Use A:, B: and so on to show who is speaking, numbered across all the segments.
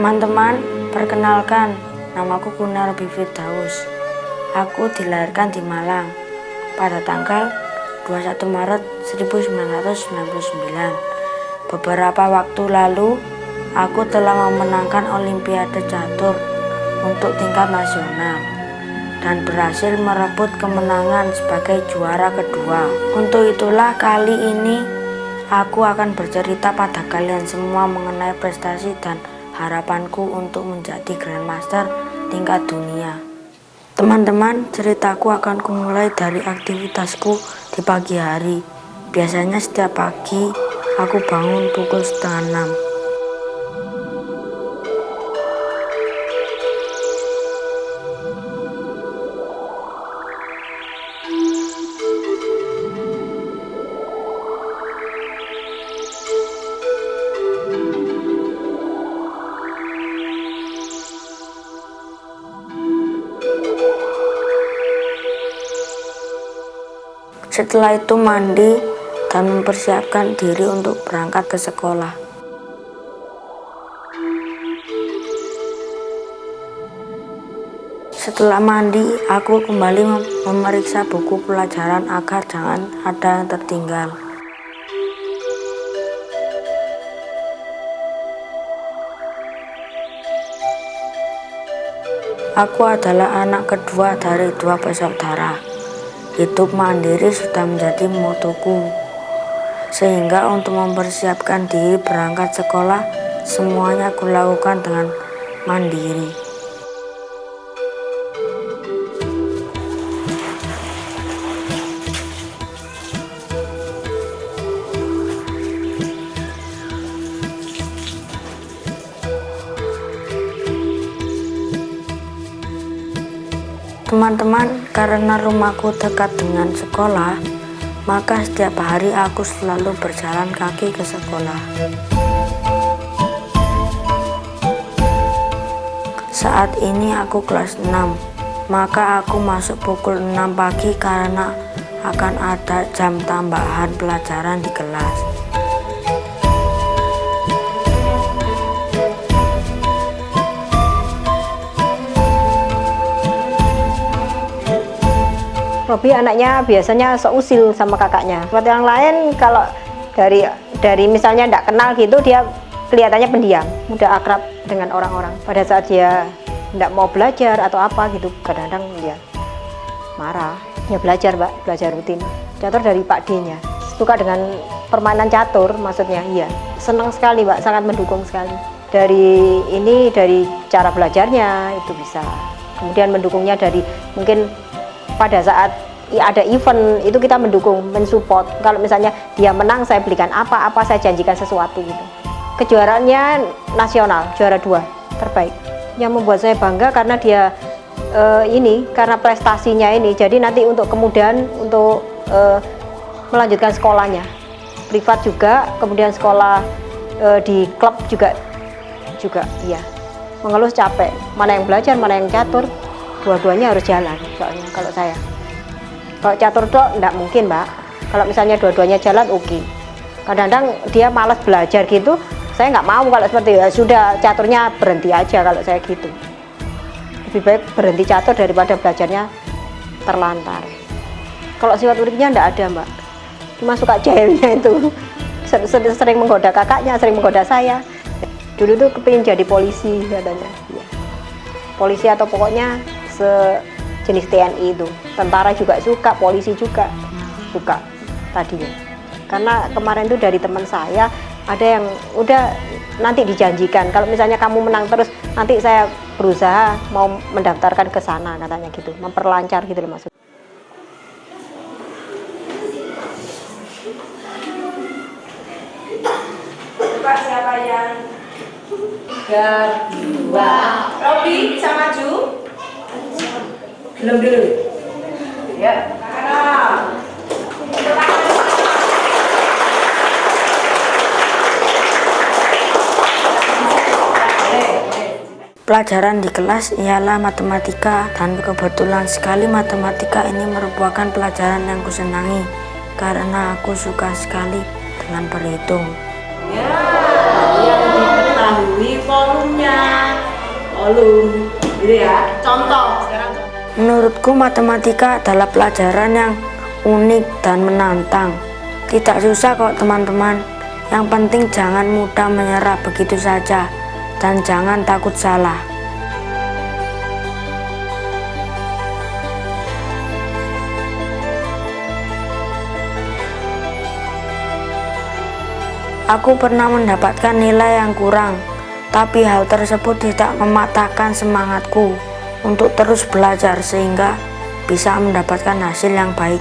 A: Teman-teman, perkenalkan, namaku Gunar Firdaus. Aku dilahirkan di Malang pada tanggal 21 Maret 1999. Beberapa waktu lalu, aku telah memenangkan Olimpiade Catur untuk tingkat nasional dan berhasil merebut kemenangan sebagai juara kedua. Untuk itulah kali ini aku akan bercerita pada kalian semua mengenai prestasi dan harapanku untuk menjadi Grandmaster tingkat dunia. Teman-teman, ceritaku akan kumulai dari aktivitasku di pagi hari. Biasanya setiap pagi aku bangun pukul 5:30. Setelah itu mandi dan mempersiapkan diri untuk berangkat ke sekolah. Setelah mandi, aku kembali memeriksa buku pelajaran agar jangan ada yang tertinggal. Aku adalah anak kedua dari 2 bersaudara. Hidup mandiri sudah menjadi motoku, sehingga untuk mempersiapkan diri berangkat sekolah, semuanya aku lakukan dengan mandiri. Teman-teman, karena rumahku dekat dengan sekolah, maka setiap hari aku selalu berjalan kaki ke sekolah. Saat ini aku kelas 6, maka aku masuk pukul 6 pagi karena akan ada jam tambahan pelajaran di kelas.
B: Robi anaknya biasanya seusil sama kakaknya. Seperti yang lain, kalau dari misalnya tidak kenal gitu, dia kelihatannya pendiam, mudah akrab dengan orang-orang. Pada saat dia tidak mau belajar atau apa gitu, kadang-kadang dia marah. Ya belajar, Mbak, belajar rutin. Catur dari Pak D-nya. Suka dengan permainan catur, maksudnya, iya. Senang sekali, Mbak, sangat mendukung sekali. Dari cara belajarnya itu bisa. Kemudian mendukungnya dari mungkin pada saat ada event itu kita mendukung, mensupport. Kalau misalnya dia menang, saya belikan apa saya janjikan sesuatu gitu. Kejuaraannya nasional, juara 2 terbaik. Yang membuat saya bangga karena dia karena prestasinya ini. Jadi nanti untuk kemudian untuk melanjutkan sekolahnya, privat juga, kemudian sekolah di klub juga iya. Mengeluh capek, mana yang belajar, mana yang catur. Dua-duanya harus jalan, soalnya kalau saya. Kalau catur dok, enggak mungkin, Mbak. Kalau misalnya dua-duanya jalan, oke. Kadang-kadang dia malas belajar gitu, saya nggak mau kalau seperti itu. Ya sudah, caturnya berhenti aja kalau saya gitu. Lebih baik berhenti catur daripada belajarnya terlantar. Kalau sifat uniknya enggak ada, Mbak. Cuma suka jahilnya itu. Sering menggoda kakaknya, sering menggoda saya. Dulu tuh kepingin jadi polisi katanya. Ya. Polisi atau pokoknya sejenis TNI itu. Tentara juga suka, polisi juga suka tadinya. Karena kemarin itu dari teman saya ada yang udah nanti dijanjikan kalau misalnya kamu menang terus nanti saya berusaha mau mendaftarkan ke sana katanya gitu, memperlancar gitu loh maksudnya.
C: Coba siapa yang 3, 2, Robi bisa maju. Belum dulu. Ya.
A: Pelajaran di kelas ialah matematika, dan kebetulan sekali matematika ini merupakan pelajaran yang kusenangi karena aku suka sekali dengan berhitung.
C: Ya, yang dikenal ketahui volumenya. Volum, gitu ya. Contoh sekarang.
A: Menurutku matematika adalah pelajaran yang unik dan menantang. Tidak susah kok teman-teman. Yang penting jangan mudah menyerah begitu saja dan jangan takut salah. Aku pernah mendapatkan nilai yang kurang, tapi hal tersebut tidak mematahkan semangatku untuk terus belajar sehingga bisa mendapatkan hasil yang baik.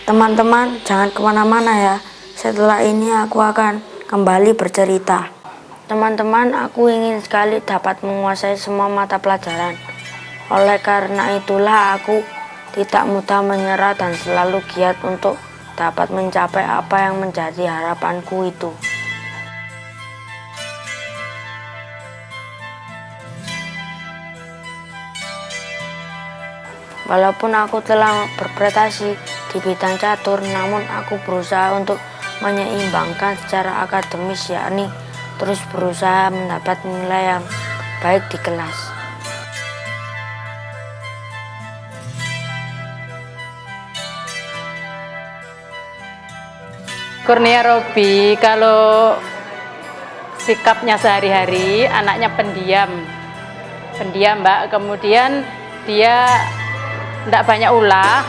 A: Teman-teman, jangan kemana-mana ya. Setelah ini aku akan kembali bercerita. Teman-teman, aku ingin sekali dapat menguasai semua mata pelajaran. Oleh karena itulah aku tidak mudah menyerah dan selalu giat untuk dapat mencapai apa yang menjadi harapanku itu. Walaupun aku telah berprestasi di bidang catur, namun aku berusaha untuk menyeimbangkan secara akademis, yakni terus berusaha mendapat nilai yang baik di kelas.
D: Kurnia Robi, kalau sikapnya sehari-hari, anaknya pendiam, Mbak. Kemudian dia tidak banyak ulah,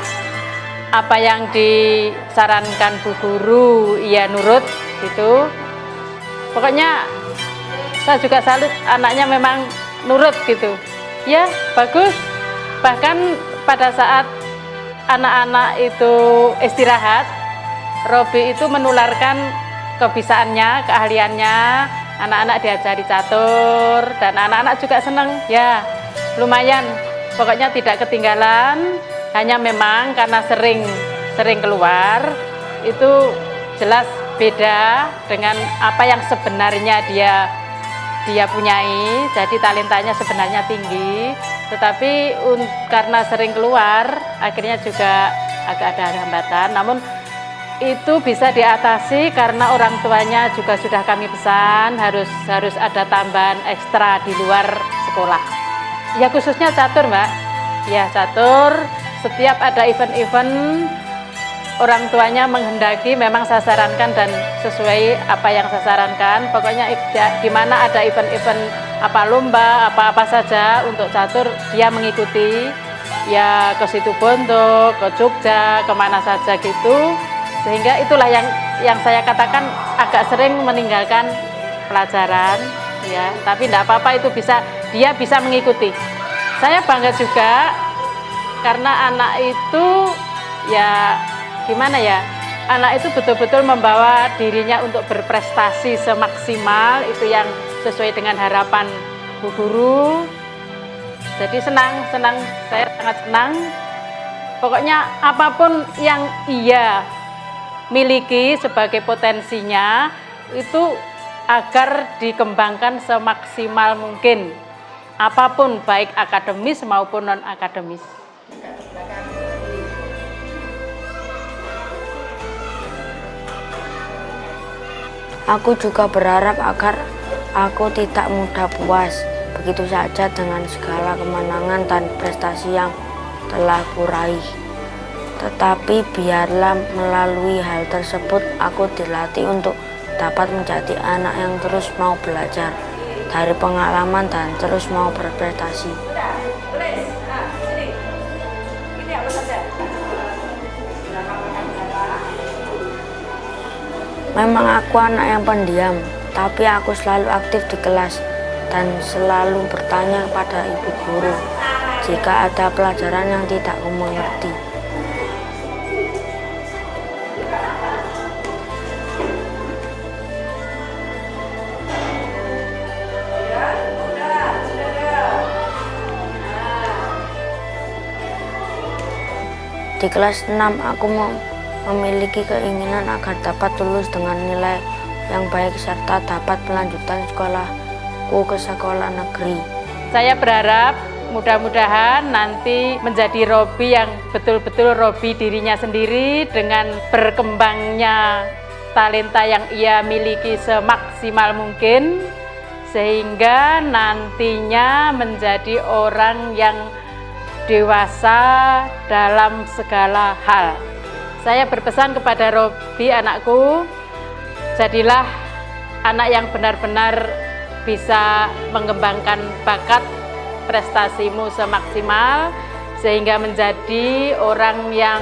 D: apa yang disarankan bu guru ia nurut gitu. Pokoknya saya juga salut, anaknya memang nurut gitu ya, bagus. Bahkan pada saat anak-anak itu istirahat, Robi itu menularkan kebisaannya, keahliannya. Anak-anak diajari catur dan anak-anak juga senang ya, lumayan. Pokoknya tidak ketinggalan, hanya memang karena sering keluar, itu jelas beda dengan apa yang sebenarnya dia punyai. Jadi talentanya sebenarnya tinggi, tetapi karena sering keluar, akhirnya juga agak ada hambatan. Namun itu bisa diatasi karena orang tuanya juga sudah kami pesan harus ada tambahan ekstra di luar sekolah. Ya khususnya catur, Mbak. Ya catur, setiap ada event-event orang tuanya menghendaki, memang saya sarankan dan sesuai apa yang saya sarankan. Pokoknya di mana ada event-event apa lomba, apa-apa saja untuk catur, dia mengikuti. Ya ke Situbondo, ke Jogja, kemana saja gitu. Sehingga itulah yang saya katakan agak sering meninggalkan pelajaran. Ya, tapi tidak apa-apa, itu dia bisa mengikuti. Saya bangga juga karena anak itu ya gimana ya, anak itu betul-betul membawa dirinya untuk berprestasi semaksimal, itu yang sesuai dengan harapan bu guru. Jadi senang, saya sangat senang. Pokoknya apapun yang ia miliki sebagai potensinya itu agar dikembangkan semaksimal mungkin, apapun baik akademis maupun non akademis.
A: Aku juga berharap agar aku tidak mudah puas begitu saja dengan segala kemenangan dan prestasi yang telah kuraih. Tetapi biarlah melalui hal tersebut aku dilatih untuk dapat menjadi anak yang terus mau belajar dari pengalaman dan terus mau berprestasi. Memang aku anak yang pendiam, tapi aku selalu aktif di kelas dan selalu bertanya kepada ibu guru jika ada pelajaran yang tidak aku mengerti. Di kelas 6 aku memiliki keinginan agar dapat lulus dengan nilai yang baik serta dapat melanjutkan sekolahku ke sekolah negeri.
D: Saya berharap mudah-mudahan nanti menjadi Robby yang betul-betul Robby dirinya sendiri dengan berkembangnya talenta yang ia miliki semaksimal mungkin, sehingga nantinya menjadi orang yang dewasa dalam segala hal. Saya berpesan kepada Robby, anakku, jadilah anak yang benar-benar bisa mengembangkan bakat prestasimu semaksimal, sehingga menjadi orang yang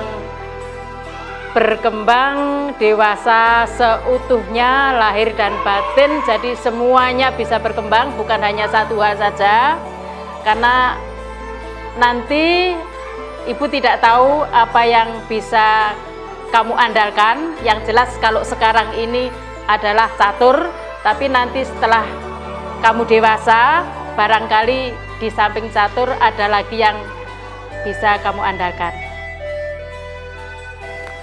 D: berkembang dewasa seutuhnya lahir dan batin, jadi semuanya bisa berkembang, bukan hanya satu hal saja, karena nanti ibu tidak tahu apa yang bisa kamu andalkan. Yang jelas kalau sekarang ini adalah catur, tapi nanti setelah kamu dewasa barangkali di samping catur ada lagi yang bisa kamu andalkan.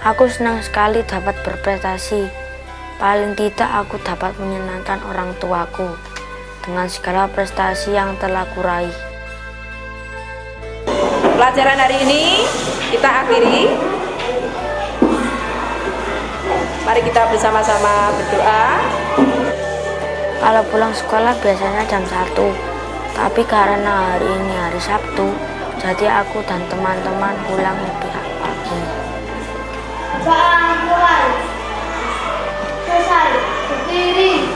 A: Aku senang sekali dapat berprestasi. Paling tidak aku dapat menyenangkan orang tuaku dengan segala prestasi yang telah kuraih.
C: Pelajaran hari ini kita akhiri. Mari kita bersama-sama berdoa.
A: Kalau pulang sekolah biasanya jam 1, tapi karena hari ini hari Sabtu, jadi aku dan teman-teman pulang lebih pagi.
E: Bangkuan selesai berdiri.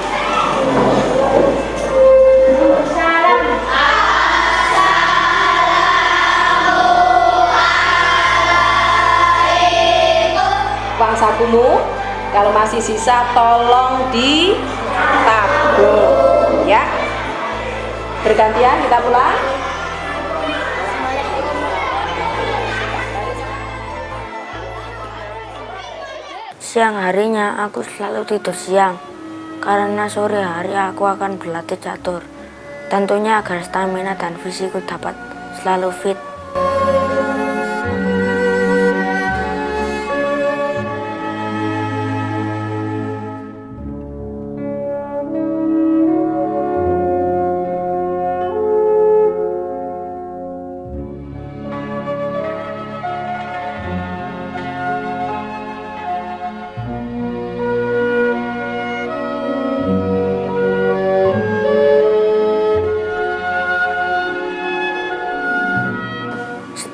E: Salam.
C: Uang sakumu kalau masih sisa tolong ditabung ya. Bergantian kita pulang.
A: Siang harinya aku selalu tidur siang, karena sore hari aku akan berlatih catur. Tentunya agar stamina dan fisikku dapat selalu fit.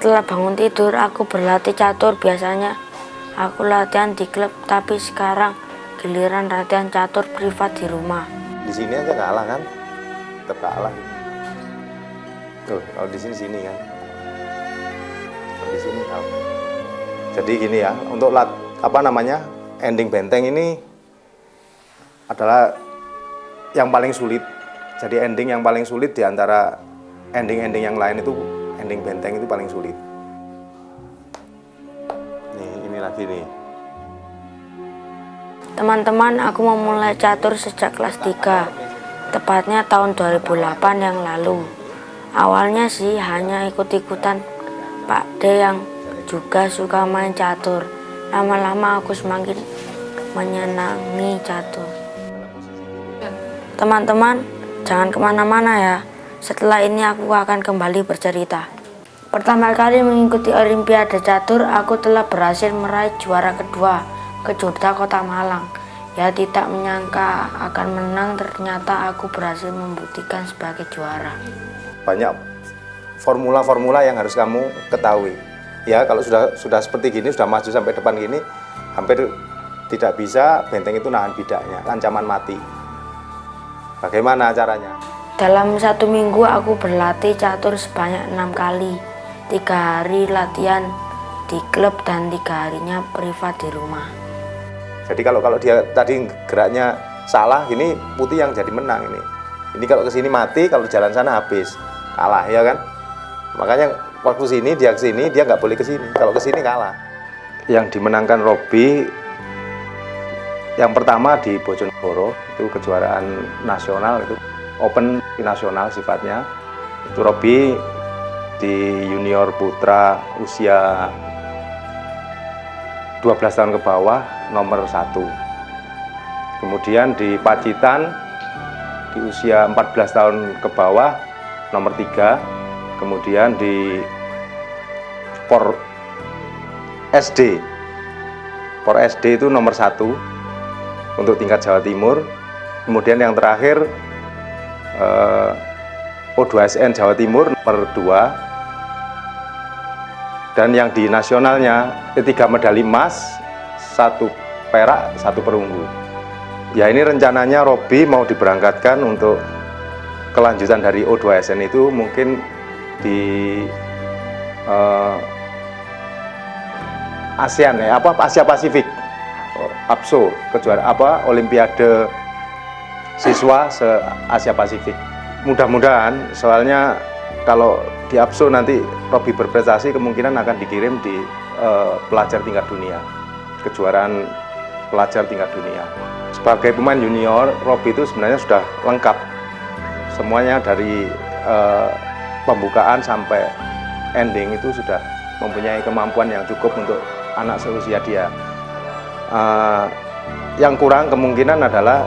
A: Setelah bangun tidur, aku berlatih catur. Biasanya aku latihan di klub, tapi sekarang giliran latihan catur privat di rumah.
F: Di sini aja kalah kan, tetap kalah. Tuh, kalau di sini kan, kalau di sini kalah. Jadi gini ya, untuk ending benteng ini adalah yang paling sulit. Jadi ending yang paling sulit di antara ending-ending yang lain itu. Ending benteng itu paling sulit. Ini lagi nih.
A: Teman-teman, aku memulai catur sejak kelas 3, tepatnya tahun 2008 yang lalu. Awalnya sih hanya ikut-ikutan Pak D yang juga suka main catur. Lama-lama aku semakin menyenangi catur. Teman-teman, jangan kemana-mana ya. Setelah ini aku akan kembali bercerita. Pertama kali mengikuti Olimpiade Catur, aku telah berhasil meraih juara kedua Kejurda Kota Malang. Ya tidak menyangka akan menang, ternyata aku berhasil membuktikan sebagai juara.
F: Banyak formula-formula yang harus kamu ketahui. Ya kalau sudah seperti gini, sudah maju sampai depan gini, hampir tidak bisa benteng itu nahan bidaknya, ancaman mati. Bagaimana caranya?
A: Dalam 1 minggu aku berlatih catur sebanyak 6 kali, 3 hari latihan di klub dan 3 harinya privat di rumah.
F: Jadi kalau dia tadi geraknya salah, ini putih yang jadi menang ini. Ini kalau kesini mati, kalau jalan sana habis, kalah ya kan. Makanya waktu sini dia kesini, dia nggak boleh kesini. Kalau kesini kalah. Yang dimenangkan Robby yang pertama di Bojonegoro itu kejuaraan nasional, itu open nasional sifatnya. Itu Robby di junior putra usia 12 tahun ke bawah nomor 1. Kemudian di Pacitan di usia 14 tahun ke bawah nomor 3. Kemudian di Por SD itu nomor 1 untuk tingkat Jawa Timur. Kemudian yang terakhir O2SN Jawa Timur nomor 2. Dan yang di nasionalnya 3 medali emas, 1 perak, 1 perunggu. Ya, ini rencananya Robi mau diberangkatkan untuk kelanjutan dari O2SN itu mungkin di ASEAN ya, Asia Pasifik, APSO, Olimpiade siswa se Asia Pasifik. Mudah-mudahan, soalnya kalau di APSO nanti Robi berprestasi kemungkinan akan dikirim di pelajar tingkat dunia, kejuaraan pelajar tingkat dunia. Sebagai pemain junior, Robi itu sebenarnya sudah lengkap semuanya dari pembukaan sampai ending itu sudah mempunyai kemampuan yang cukup untuk anak seusia dia. Yang kurang kemungkinan adalah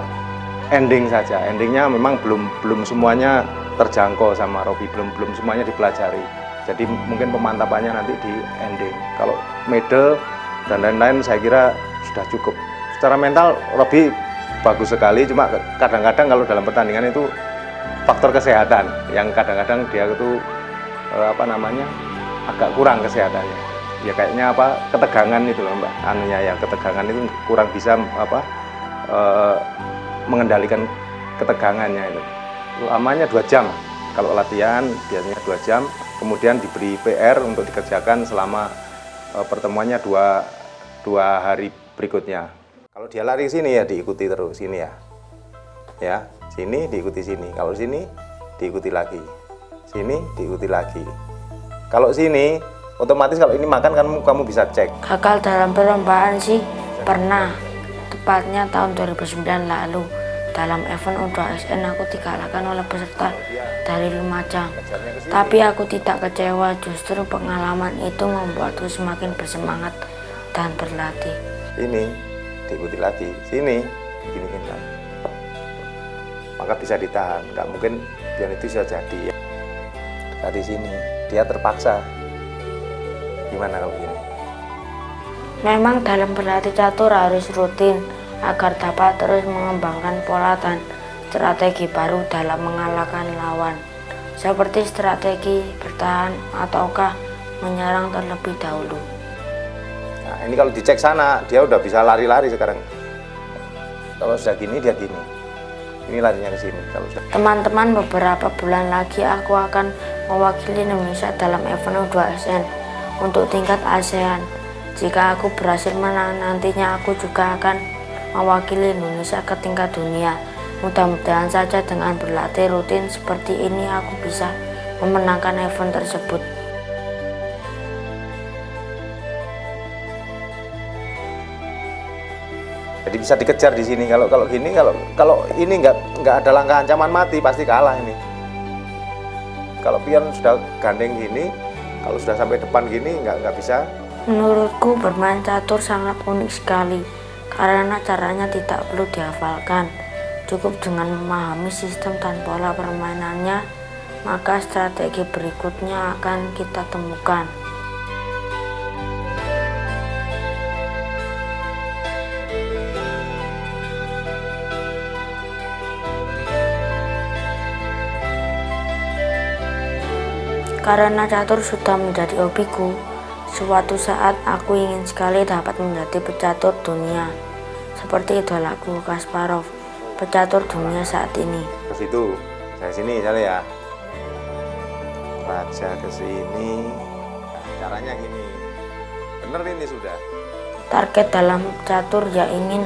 F: ending saja. Endingnya memang belum semuanya terjangkau sama Robi, belum semuanya dipelajari. Jadi mungkin pemantapannya nanti di ending. Kalau medal dan lain-lain saya kira sudah cukup. Secara mental Robi bagus sekali, cuma kadang-kadang kalau dalam pertandingan itu faktor kesehatan yang kadang-kadang dia itu agak kurang kesehatannya. Ya kayaknya ketegangan itu loh Mbak, ketegangan itu kurang bisa mengendalikan ketegangannya itu. Lamanya 2 jam, kalau latihan biasanya 2 jam, kemudian diberi PR untuk dikerjakan selama pertemuannya 2 hari berikutnya. Kalau dia lari sini ya diikuti terus, sini ya, sini diikuti sini, kalau sini diikuti lagi, sini diikuti lagi. Kalau sini otomatis kalau ini makan kan kamu bisa cek.
A: Gagal dalam perlombaan sih pernah, tepatnya tahun 2009 lalu. Dalam event O2SN aku dikalahkan oleh peserta dari Lumajang. Tapi aku tidak kecewa, justru pengalaman itu membuatku semakin bersemangat dan berlatih.
F: Ini diikuti lagi, sini diginiin lagi. Maka bisa ditahan, nggak mungkin biar itu bisa jadi. Dari sini dia terpaksa. Gimana kalau gini?
A: Memang dalam berlatih catur harus rutin agar dapat terus mengembangkan pola dan strategi baru dalam mengalahkan lawan, seperti strategi bertahan ataukah menyerang terlebih dahulu.
F: Nah, ini kalau dicek sana dia udah bisa lari-lari sekarang. Kalau sudah gini dia gini, ini larinya ke sini. Kalau sudah...
A: Teman-teman, beberapa bulan lagi aku akan mewakili Indonesia dalam event O2SN untuk tingkat ASEAN. Jika aku berhasil menang, nantinya aku juga akan mewakili Indonesia ke tingkat dunia. Mudah-mudahan saja dengan berlatih rutin seperti ini aku bisa memenangkan event tersebut.
F: Jadi bisa dikejar di sini. Kalau gini, kalau ini nggak ada langkah ancaman mati pasti kalah ini. Kalau pion sudah gandeng gini, kalau sudah sampai depan gini nggak bisa.
A: Menurutku bermain catur sangat unik sekali. Karena caranya tidak perlu dihafalkan, cukup dengan memahami sistem dan pola permainannya, maka strategi berikutnya akan kita temukan. Karena catur sudah menjadi hobiku, suatu saat aku ingin sekali dapat menjadi pecatur dunia. Seperti idolaku Kasparov, pecatur dunia saat ini.
F: Ke situ, saya sini misalnya ya. Raja ke sini. Caranya gini. Bener ini sudah.
A: Target dalam catur ya ingin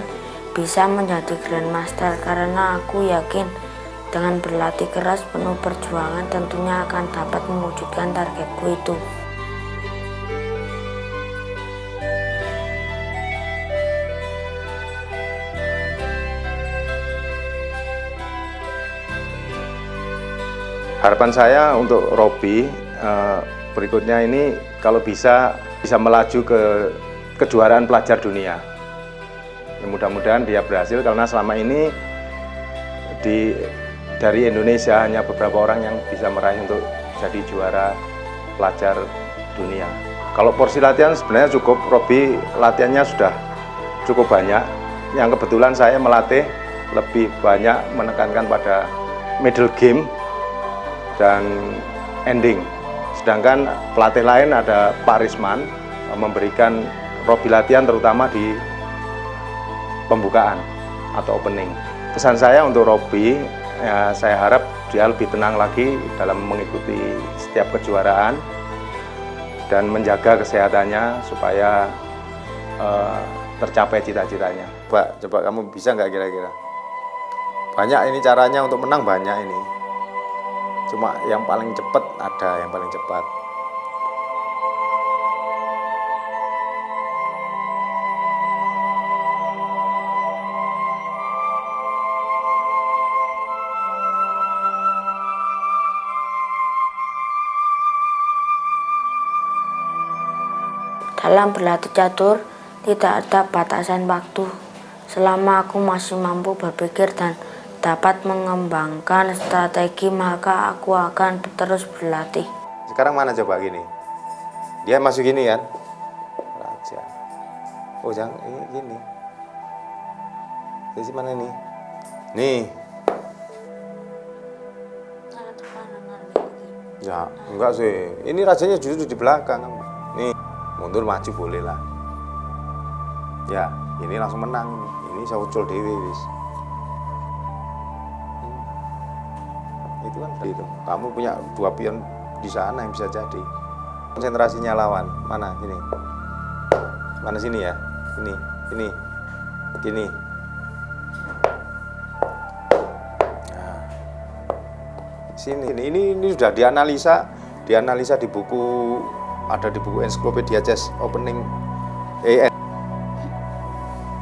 A: bisa menjadi Grandmaster, karena aku yakin dengan berlatih keras penuh perjuangan tentunya akan dapat mewujudkan targetku itu.
F: Harapan saya untuk Robi berikutnya ini kalau bisa melaju ke kejuaraan pelajar dunia. Ya, mudah-mudahan dia berhasil karena selama ini dari Indonesia hanya beberapa orang yang bisa meraih untuk jadi juara pelajar dunia. Kalau porsi latihan sebenarnya cukup, Robi latihannya sudah cukup banyak. Yang kebetulan saya melatih lebih banyak menekankan pada middle game dan ending. Sedangkan pelatih lain ada Pak Risman memberikan Robi latihan terutama di pembukaan atau opening. Pesan saya untuk Robi, ya, saya harap dia lebih tenang lagi dalam mengikuti setiap kejuaraan dan menjaga kesehatannya supaya tercapai cita-citanya. Coba kamu bisa nggak kira-kira? Banyak ini caranya untuk menang, banyak ini. Cuma yang paling cepat ada yang paling cepat.
A: Dalam berlatih catur, tidak ada batasan waktu. Selama aku masih mampu berpikir dan dapat mengembangkan strategi, maka aku akan terus berlatih.
F: Sekarang mana coba gini? Dia masuk gini kan? Raja. Oh jangan, ini gini. Jadi mana nih? Nih. Ya, enggak sih. Ini rajanya justru di belakang. Nih, mundur maju boleh lah. Ya, ini langsung menang. Ini saya ucul dewi wis. Itu kan itu. Kamu punya 2 pion di sana yang bisa jadi. Konsentrasinya lawan mana? Ini. Mana sini ya? Ini. Gini. Nah. Sini. Ini sudah dianalisa di buku, ada di buku ensiklopedia chess opening EN.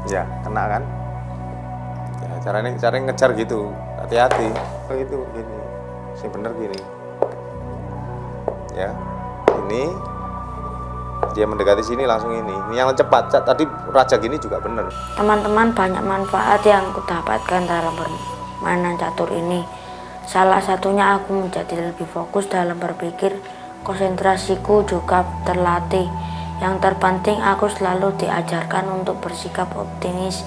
F: Ya, kena kan? Ya, caranya ngejar gitu. Hati-hati. Oh, itu gini. Sing bener gini. Ya. Ini dia mendekati sini langsung ini. Ini yang cepat. Tadi raja gini juga bener.
A: Teman-teman, banyak manfaat yang aku dapatkan dalam permainan catur ini. Salah satunya aku menjadi lebih fokus dalam berpikir, konsentrasiku juga terlatih. Yang terpenting aku selalu diajarkan untuk bersikap optimis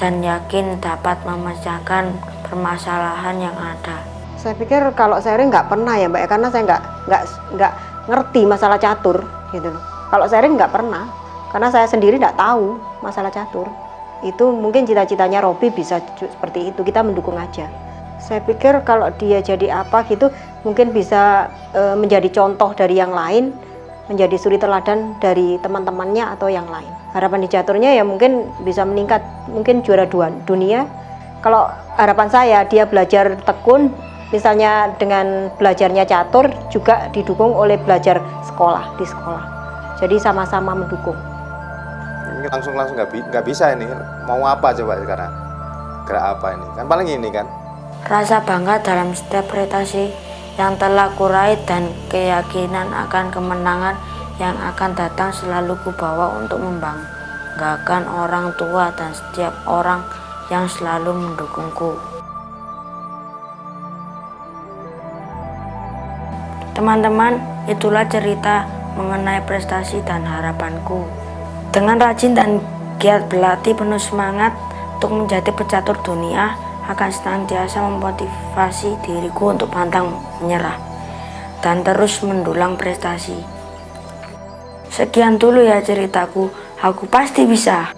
A: dan yakin dapat memecahkan permasalahan yang ada.
B: Saya pikir kalau saya nggak pernah ya Mbak, karena saya nggak ngerti masalah catur gitu loh. Kalau saya nggak pernah, karena saya sendiri nggak tahu masalah catur. Itu mungkin cita-citanya Robi bisa seperti itu, kita mendukung aja. Saya pikir kalau dia jadi apa gitu, mungkin bisa menjadi contoh dari yang lain, menjadi suri teladan dari teman-temannya atau yang lain. Harapan di caturnya ya mungkin bisa meningkat, mungkin juara dunia. Kalau harapan saya dia belajar tekun, misalnya dengan belajarnya catur juga didukung oleh belajar di sekolah. Jadi sama-sama mendukung.
F: Ini langsung nggak bisa ini. Mau apa coba sekarang? Gerak apa ini? Kan paling ini kan.
A: Rasa bangga dalam setiap prestasi yang telah kurai dan keyakinan akan kemenangan yang akan datang selalu kubawa untuk membanggakan orang tua dan setiap orang yang selalu mendukungku. Teman-teman, itulah cerita mengenai prestasi dan harapanku. Dengan rajin dan giat berlatih penuh semangat untuk menjadi pecatur dunia, akan senantiasa memotivasi diriku untuk pantang menyerah dan terus mendulang prestasi. Sekian dulu ya ceritaku, aku pasti bisa.